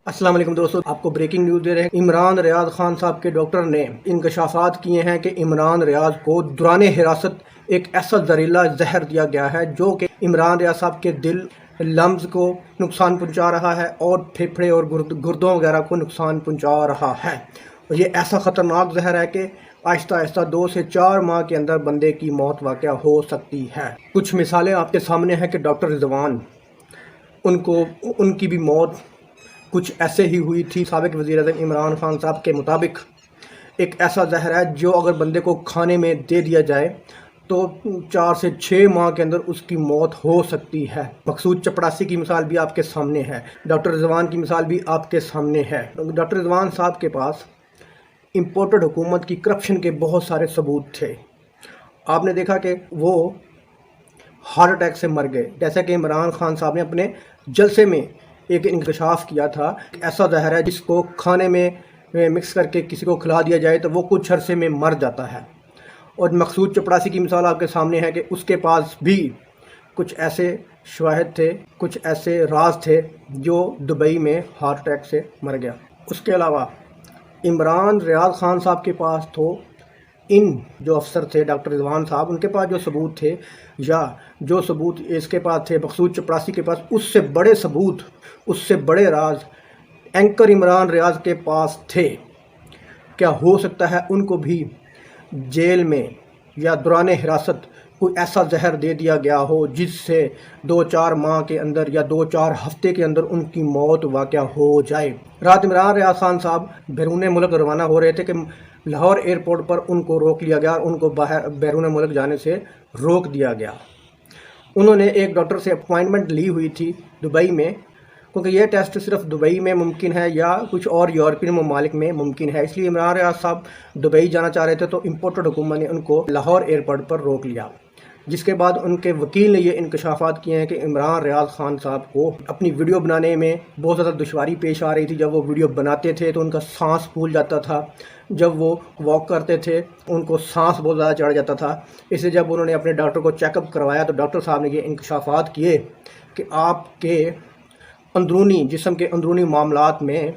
अस्सलाम वालेकुम दोस्तों, आपको ब्रेकिंग न्यूज़ दे रहे हैं। इमरान रियाज खान साहब के डॉक्टर ने इंकशाफात किए हैं कि इमरान रियाज को दौरान हिरासत एक ऐसा जहरीला जहर दिया गया है जो कि इमरान रियाज साहब के दिल लम्स को नुकसान पहुंचा रहा है और फेफड़े और गुर्दों वगैरह को नुकसान पहुंचा रहा है। और ये ऐसा ख़तरनाक जहर है कि आहिस्ता आहिस्ता 2 से 4 माह के अंदर बंदे की मौत वाक़या हो सकती है। कुछ मिसालें आपके सामने हैं कि डॉक्टर रिजवान उनकी भी मौत कुछ ऐसे ही हुई थी। साबिक वज़ीर-ए-आज़म इमरान खान साहब के मुताबिक एक ऐसा जहर है जो अगर बंदे को खाने में दे दिया जाए तो 4 से 6 माह के अंदर उसकी मौत हो सकती है। मकसूद चपड़ासी की मिसाल भी आपके सामने है, डॉक्टर रिजवान की मिसाल भी आपके सामने है। डॉक्टर रिजवान साहब के पास इम्पोर्टेड हुकूमत की करप्शन के बहुत सारे सबूत थे। आपने देखा कि वो हार्ट अटैक से मर गए, जैसा कि इमरान खान साहब ने अपने जलसे में एक इंकशाफ किया था। ऐसा जहर है जिसको खाने में मिक्स करके किसी को खिला दिया जाए तो वो कुछ अरसे में मर जाता है। और मकसूद चपड़ासी की मिसाल आपके सामने है कि उसके पास भी कुछ ऐसे शवाहिद थे, कुछ ऐसे राज थे जो दुबई में हार्ट अटैक से मर गया। उसके अलावा इमरान रियाज खान साहब के पास तो इन जो अफसर थे डॉक्टर रिजवान साहब, उनके पास जो सबूत थे या जो सबूत इसके पास थे मकसूद चपड़ासी के पास, उससे बड़े सबूत, उससे बड़े राज एंकर इमरान रियाज के पास थे। क्या हो सकता है उनको भी जेल में या दौरान हिरासत कोई ऐसा जहर दे दिया गया हो जिससे 2-4 माह के अंदर या 2-4 हफ्ते के अंदर उनकी मौत वाक़या हो जाए। रात इमरान रियाज खान साहब बैरून मुल्क रवाना हो रहे थे कि लाहौर एयरपोर्ट पर उनको रोक लिया गया और उनको बाहर बैरून मुल्क जाने से रोक दिया गया। उन्होंने एक डॉक्टर से अपॉइंटमेंट ली हुई थी दुबई में, क्योंकि यह टेस्ट सिर्फ दुबई में मुमकिन है या कुछ और यूरोपियन ममालिक में मुमकिन है। इसलिए इमरान रियाज साहब दुबई जाना चाह रहे थे तो इम्पोर्टेड हुकूमत ने उनको लाहौर एयरपोर्ट पर रोक लिया, जिसके बाद उनके वकील ने ये इंकशाफात किए हैं कि इमरान रियाज खान साहब को अपनी वीडियो बनाने में बहुत ज़्यादा दुश्वारी पेश आ रही थी। जब वो वीडियो बनाते थे तो उनका सांस फूल जाता था, जब वो वॉक करते थे उनको सांस बहुत ज़्यादा चढ़ जाता था। इसलिए जब उन्होंने अपने डॉक्टर को चेकअप करवाया तो डॉक्टर साहब ने ये इंकशाफात किए कि आपके अंदरूनी जिस्म के अंदरूनी मामलात में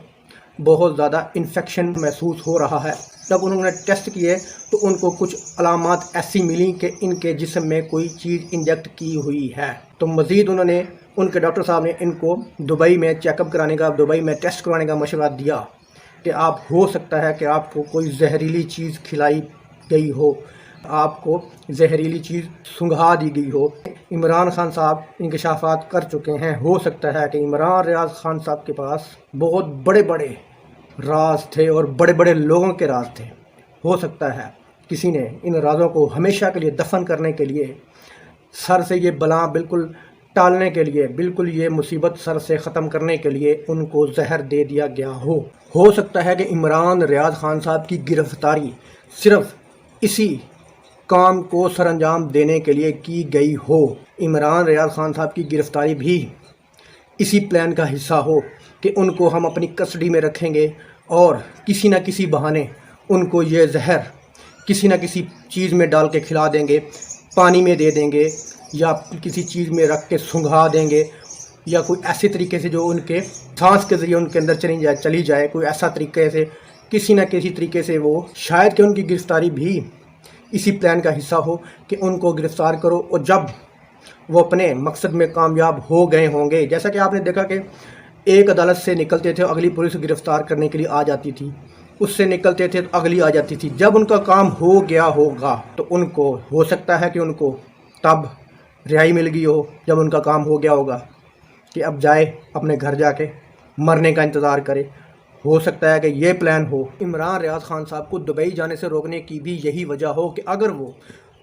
बहुत ज़्यादा इन्फेक्शन महसूस हो रहा है। जब उन्होंने टेस्ट किए तो उनको कुछ अलामात ऐसी मिली कि इनके जिस्म में कोई चीज़ इंजेक्ट की हुई है। तो मज़ीद उन्होंने उनके डॉक्टर साहब ने इनको दुबई में चेकअप कराने का, दुबई में टेस्ट करवाने का मशवरा दिया कि आप हो सकता है कि आपको कोई जहरीली चीज़ खिलाई गई हो, आपको जहरीली चीज़ सुंघा दी गई हो। इमरान खान साहब इंकशाफात कर चुके हैं। हो सकता है कि इमरान रियाज खान साहब के पास बहुत बड़े बड़े राज थे और बड़े बड़े लोगों के राज थे। हो सकता है किसी ने इन राजों को हमेशा के लिए दफन करने के लिए, सर से ये बला बिल्कुल टालने के लिए, बिल्कुल ये मुसीबत सर से ख़त्म करने के लिए उनको जहर दे दिया गया हो। हो सकता है कि इमरान रियाज खान साहब की गिरफ्तारी सिर्फ इसी काम को सरअंजाम देने के लिए की गई हो। इमरान रियाज खान साहब की गिरफ्तारी भी इसी प्लान का हिस्सा हो कि उनको हम अपनी कस्टडी में रखेंगे और किसी न किसी बहाने उनको ये जहर किसी न किसी चीज़ में डाल के खिला देंगे, पानी में दे देंगे या किसी चीज़ में रख के सुंघा देंगे या कोई ऐसे तरीके से जो उनके सांस के ज़रिए उनके अंदर चली जाए कोई ऐसा तरीके से, किसी न किसी तरीके से वो शायद कि उनकी गिरफ्तारी भी इसी प्लान का हिस्सा हो कि उनको गिरफ़्तार करो और जब वो अपने मकसद में कामयाब हो गए होंगे, जैसा कि आपने देखा कि एक अदालत से निकलते थे अगली पुलिस गिरफ़्तार करने के लिए आ जाती थी, उससे निकलते थे तो अगली आ जाती थी। जब उनका काम हो गया होगा तो उनको हो सकता है कि उनको तब रिहाई मिल गई हो, जब उनका काम हो गया होगा कि अब जाए अपने घर जाके मरने का इंतज़ार करे। हो सकता है कि ये प्लान हो। इमरान रियाज खान साहब को दुबई जाने से रोकने की भी यही वजह हो कि अगर वो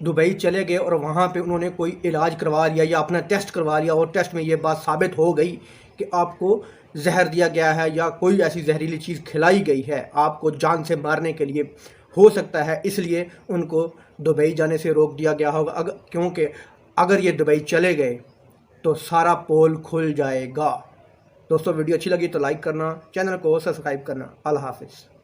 दुबई चले गए और वहाँ पे उन्होंने कोई इलाज करवा लिया या अपना टेस्ट करवा लिया और टेस्ट में ये बात साबित हो गई कि आपको जहर दिया गया है या कोई ऐसी जहरीली चीज़ खिलाई गई है आपको जान से मारने के लिए, हो सकता है इसलिए उनको दुबई जाने से रोक दिया गया होगा। क्योंकि अगर ये दुबई चले गए तो सारा पोल खुल जाएगा। दोस्तों वीडियो अच्छी लगी तो लाइक करना, चैनल को सब्सक्राइब करना। अल्लाह हाफिज़।